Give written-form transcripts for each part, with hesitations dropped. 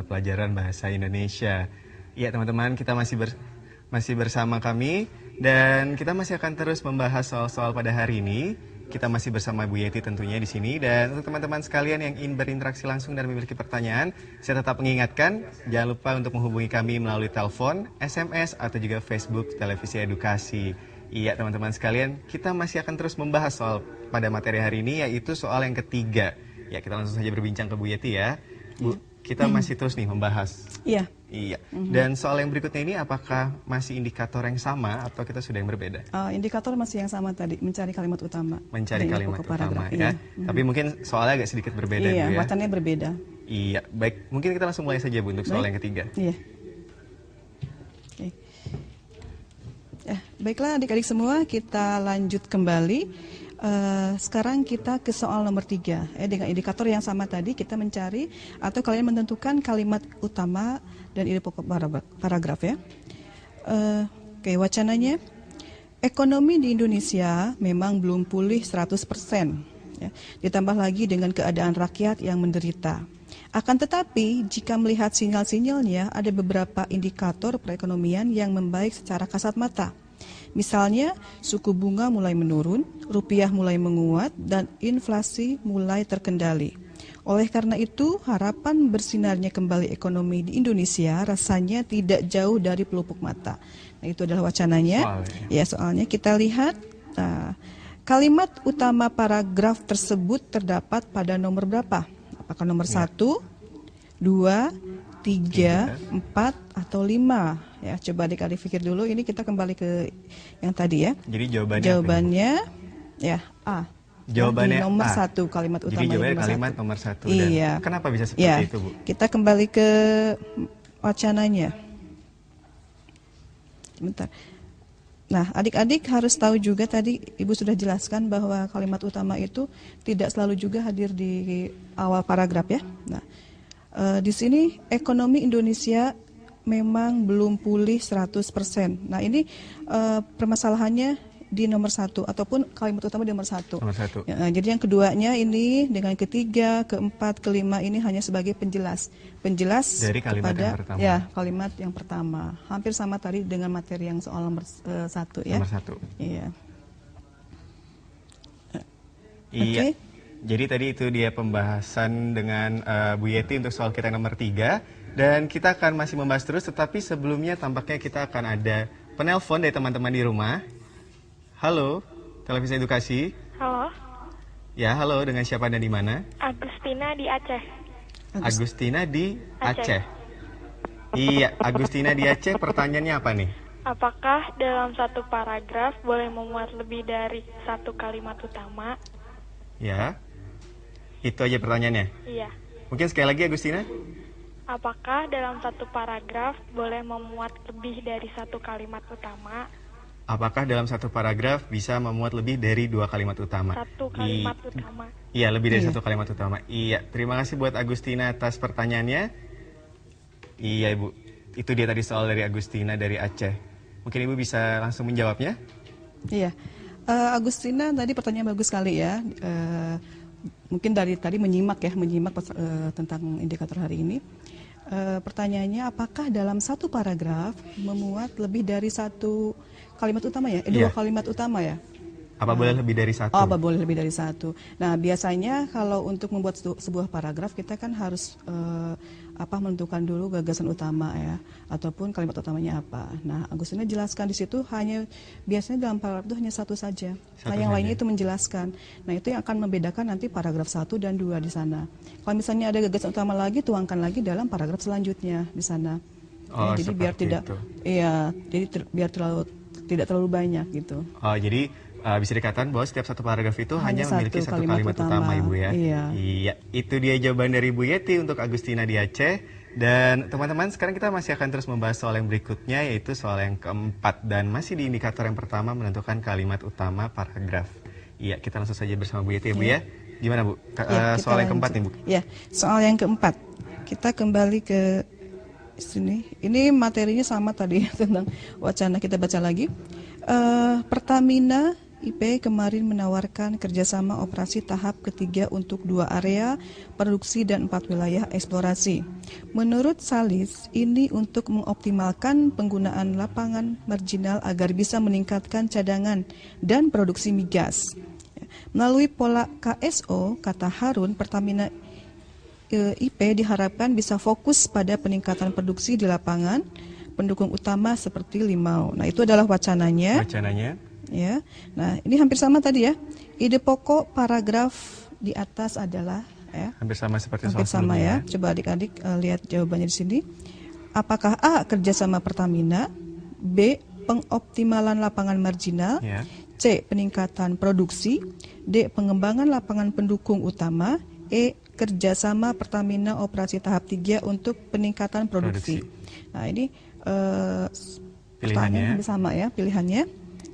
mata pelajaran Bahasa Indonesia. Ya teman-teman, kita masih bersama kami dan kita masih akan terus membahas soal-soal pada hari ini. Kita masih bersama Bu Yeti tentunya di sini, dan untuk teman-teman sekalian yang ingin berinteraksi langsung dan memiliki pertanyaan, saya tetap mengingatkan jangan lupa untuk menghubungi kami melalui telepon, SMS atau juga Facebook Televisi Edukasi. Iya teman-teman sekalian, kita masih akan terus membahas soal pada materi hari ini, yaitu soal yang ketiga. Ya, kita langsung saja berbincang ke Bu Yeti ya. Bu, kita masih terus nih membahas. Iya. Iya. Dan soal yang berikutnya ini apakah masih indikator yang sama atau kita sudah yang berbeda? Indikator masih yang sama tadi, mencari kalimat utama. Mencari kalimat utama ya. Iya. Tapi mungkin soalnya agak sedikit berbeda Bu ya. Iya, wacannya berbeda. Iya, baik. Mungkin kita langsung mulai saja Bu untuk soal yang ketiga. Iya. Oke. Baiklah adik-adik semua, kita lanjut kembali. Sekarang kita ke soal nomor 3. Dengan indikator yang sama tadi, kita mencari atau kalian menentukan kalimat utama dan ide pokok paragraf ya. Oke, wacananya, ekonomi di Indonesia memang belum pulih 100%. Ya. Ditambah lagi dengan keadaan rakyat yang menderita. Akan tetapi, jika melihat sinyal-sinyalnya, ada beberapa indikator perekonomian yang membaik secara kasat mata. Misalnya, suku bunga mulai menurun, rupiah mulai menguat, dan inflasi mulai terkendali. Oleh karena itu, harapan bersinarnya kembali ekonomi di Indonesia rasanya tidak jauh dari pelupuk mata. Nah, itu adalah wacananya. Soalnya kita lihat, kalimat utama paragraf tersebut terdapat pada nomor berapa? Apakah nomor 1, 2, 3, 4, atau 5? Ya, coba adik-adik pikir dulu. Ini kita kembali ke yang tadi ya. Jadi jawabannya ya A. Jawabannya nomor A. 1 kalimat utama. Jadi jawabannya kalimat nomor 1. Iya. Dan kenapa bisa seperti itu Bu? Kita kembali ke wacananya. Sebentar. Nah, adik-adik harus tahu juga tadi Ibu sudah jelaskan bahwa kalimat utama itu tidak selalu juga hadir di awal paragraf ya. Nah, di sini ekonomi Indonesia memang belum pulih 100%. Nah, ini permasalahannya di nomor 1 ataupun kalimat utama di nomor 1. Nomor 1. Ya, jadi yang keduanya ini dengan ketiga, keempat, kelima ini hanya sebagai penjelas dari kalimat kepada yang pertama. Ya, kalimat yang pertama. Hampir sama tadi dengan materi yang soal nomor 1 ya. Nomor 1. Iya. Iya. Jadi tadi itu dia pembahasan dengan Bu Yeti untuk soal kita yang nomor 3. Dan kita akan masih membahas terus, tetapi sebelumnya tampaknya kita akan ada penelpon dari teman-teman di rumah. Halo, Televisi Edukasi. Halo. Ya, halo, dengan siapa dan di mana? Agustina di Aceh. Agustina di Aceh. Iya, Agustina di Aceh, pertanyaannya apa nih? Apakah dalam satu paragraf boleh memuat lebih dari satu kalimat utama? Ya, itu aja pertanyaannya. Iya. Mungkin sekali lagi Agustina. Apakah dalam satu paragraf boleh memuat lebih dari satu kalimat utama? Apakah dalam satu paragraf bisa memuat lebih dari 2 kalimat utama? Satu kalimat utama. Iya, lebih dari 1 kalimat utama. Iya, terima kasih buat Agustina atas pertanyaannya. Iya Ibu, itu dia tadi soal dari Agustina dari Aceh. Mungkin Ibu bisa langsung menjawabnya? Iya, Agustina tadi pertanyaan bagus sekali ya. Mungkin dari tadi menyimak tentang indikator hari ini. Pertanyaannya, apakah dalam satu paragraf memuat lebih dari 1 kalimat utama ya? 2 kalimat utama ya? Apa boleh lebih dari 1? Apa boleh lebih dari 1? Nah, biasanya kalau untuk membuat sebuah paragraf kita kan harus menentukan dulu gagasan utama ya, ataupun kalimat utamanya apa. Nah, Agustina jelaskan di situ biasanya dalam paragraf itu hanya 1 saja. Nah, yang lainnya itu menjelaskan. Nah, itu yang akan membedakan nanti paragraf 1 dan 2 di sana. Kalau misalnya ada gagasan utama lagi, tuangkan lagi dalam paragraf selanjutnya di sana. Oh, jadi biar tidak itu. biar tidak terlalu banyak gitu. Oh, jadi bisa dikatakan bahwa setiap satu paragraf itu hanya memiliki 1 kalimat utama Ibu ya. Iya, itu dia jawaban dari Bu Yeti untuk Agustina di Aceh. Dan teman-teman, sekarang kita masih akan terus membahas soal yang berikutnya, yaitu soal yang keempat. Dan masih di indikator yang pertama, menentukan kalimat utama paragraf. Iya, kita langsung saja bersama Bu Yeti ya Bu ya. Gimana Bu? Soal yang keempat nih Bu. Ya, soal yang keempat. Kita kembali ke sini. Ini materinya sama tadi tentang wacana, kita baca lagi. Pertamina IP kemarin menawarkan kerjasama operasi tahap ketiga untuk 2 area produksi dan 4 wilayah eksplorasi. Menurut Salis, ini untuk mengoptimalkan penggunaan lapangan marginal agar bisa meningkatkan cadangan dan produksi migas. Melalui pola KSO, kata Harun, Pertamina IP diharapkan bisa fokus pada peningkatan produksi di lapangan, pendukung utama seperti limau. Nah, itu adalah wacananya. Ya. Nah, ini hampir sama tadi ya. Ide pokok paragraf di atas adalah ya. Hampir sama seperti hampir soal sama ya. sebelumnya. Coba adik-adik lihat jawabannya di sini. Apakah A, kerjasama Pertamina, B, pengoptimalan lapangan marginal, Ya. C, peningkatan produksi, D, pengembangan lapangan pendukung utama, E, kerjasama Pertamina operasi tahap 3 untuk peningkatan produksi. Nah, ini pertanyaan hampir sama ya pilihannya.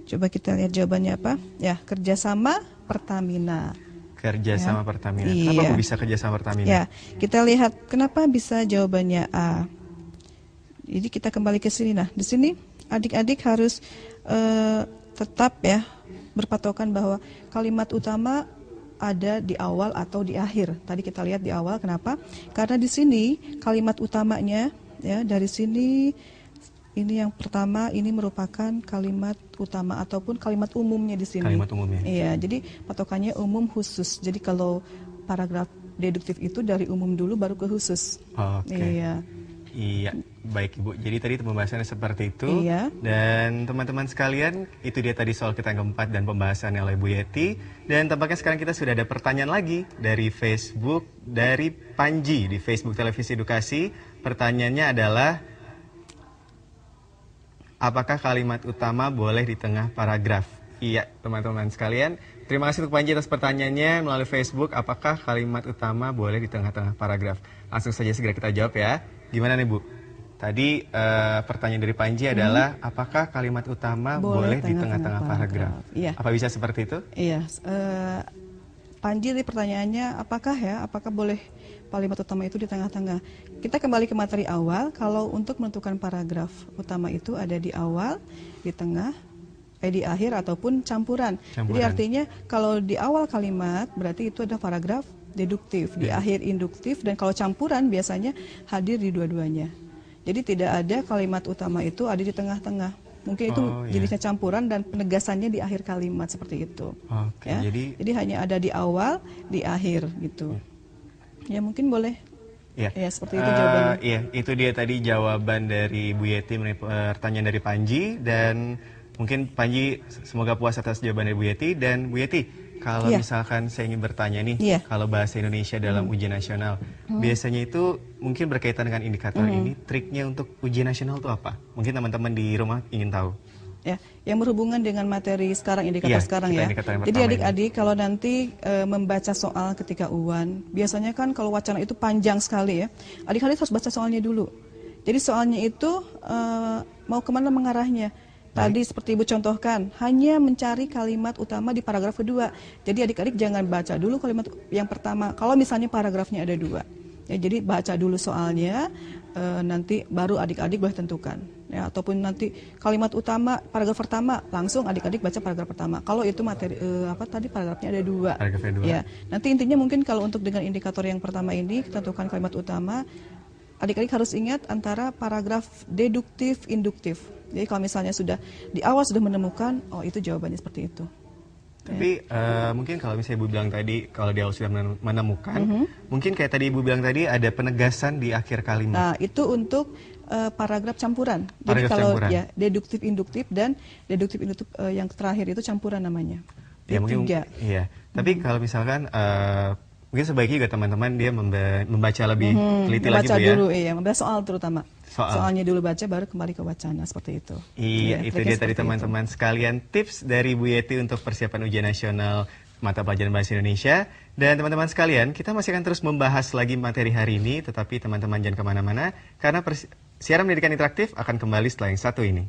Coba kita lihat jawabannya apa. Ya, kerjasama Pertamina. Kerjasama Ya. Pertamina. Iya. Kenapa bisa kerjasama Pertamina? Ya, kita lihat kenapa bisa jawabannya A. Jadi kita kembali ke sini. Nah, di sini adik-adik harus tetap ya berpatokan bahwa kalimat utama ada di awal atau di akhir. Tadi kita lihat di awal, kenapa? Karena di sini kalimat utamanya ya dari sini. Ini yang pertama, ini merupakan kalimat utama ataupun kalimat umumnya di sini. Kalimat umumnya. Iya, jadi patokannya umum khusus. Jadi kalau paragraf deduktif itu dari umum dulu baru ke khusus. Oke. Iya. Iya, baik Ibu. Jadi tadi pembahasannya seperti itu. Iya. Dan teman-teman sekalian, itu dia tadi soal kita yang keempat dan pembahasannya oleh Bu Yeti. Dan tampaknya sekarang kita sudah ada pertanyaan lagi dari Facebook, dari Panji di Facebook Televisi Edukasi. Pertanyaannya adalah, apakah kalimat utama boleh di tengah paragraf? Iya, teman-teman sekalian. Terima kasih untuk Panji atas pertanyaannya melalui Facebook. Apakah kalimat utama boleh di tengah-tengah paragraf? Langsung saja segera kita jawab ya. Gimana nih Bu? Tadi pertanyaan dari Panji adalah, apakah kalimat utama boleh di tengah-tengah paragraf? Iya. Apa bisa seperti itu? Iya. Panji tadi pertanyaannya, apakah boleh kalimat utama itu di tengah-tengah? Kita kembali ke materi awal. Kalau untuk menentukan paragraf utama itu ada di awal, di tengah, di akhir ataupun campuran. Jadi artinya kalau di awal kalimat berarti itu ada paragraf deduktif, di akhir induktif, dan kalau campuran biasanya hadir di dua-duanya. Jadi tidak ada kalimat utama itu ada di tengah-tengah. Mungkin itu jenisnya campuran dan penegasannya di akhir kalimat seperti itu. Oke, Ya. Jadi hanya ada di awal, di akhir gitu. Ya mungkin boleh. Ya, seperti itu jawabannya. Iya, itu dia tadi jawaban dari Bu Yeti mengenai pertanyaan dari Panji. Dan mungkin Panji semoga puas atas jawaban dari Bu Yeti. Dan Bu Yeti, kalau misalkan saya ingin bertanya nih, kalau bahasa Indonesia dalam ujian nasional, biasanya itu mungkin berkaitan dengan indikator ini, triknya untuk ujian nasional itu apa? Mungkin teman-teman di rumah ingin tahu. Ya, yang berhubungan dengan materi sekarang, indikator sekarang ya. Jadi adik-adik kalau nanti membaca soal ketika UAN, biasanya kan kalau wacana itu panjang sekali ya. Adik-adik harus baca soalnya dulu. Jadi soalnya itu mau kemana mengarahnya. Tadi seperti Ibu contohkan, hanya mencari kalimat utama di paragraf kedua. Jadi adik-adik jangan baca dulu kalimat yang pertama. Kalau misalnya paragrafnya ada 2. Ya, jadi baca dulu soalnya, nanti baru adik-adik boleh tentukan. Ya, ataupun nanti kalimat utama paragraf pertama langsung adik-adik baca paragraf pertama. Kalau itu materi paragrafnya ada 2. Paragrafnya 2. Ya, nanti intinya mungkin kalau untuk dengan indikator yang pertama ini tentukan kalimat utama, adik-adik harus ingat antara paragraf deduktif induktif. Jadi kalau misalnya sudah di awal sudah menemukan, oh itu jawabannya seperti itu. Tapi mungkin kalau misalnya Ibu bilang tadi, kalau di awal sudah menemukan, mungkin kayak tadi Ibu bilang tadi ada penegasan di akhir kalimat. Nah, itu untuk paragraf campuran. Jadi kalau campuran. ya deduktif induktif dan deduktif induktif yang terakhir itu campuran namanya. Ya, mungkin, iya. Tapi kalau misalkan mungkin sebaiknya juga teman-teman dia membaca lebih teliti lagi Bu ya. Dulu, membaca soal terutama. Soalnya dulu baca baru kembali ke wacana seperti itu. Iya, itu dia tadi teman-teman sekalian tips dari Bu Yeti untuk persiapan ujian nasional mata pelajaran bahasa Indonesia. Dan teman-teman sekalian, kita masih akan terus membahas lagi materi hari ini, tetapi teman-teman jangan kemana-mana karena siaran pendidikan interaktif akan kembali setelah yang satu ini.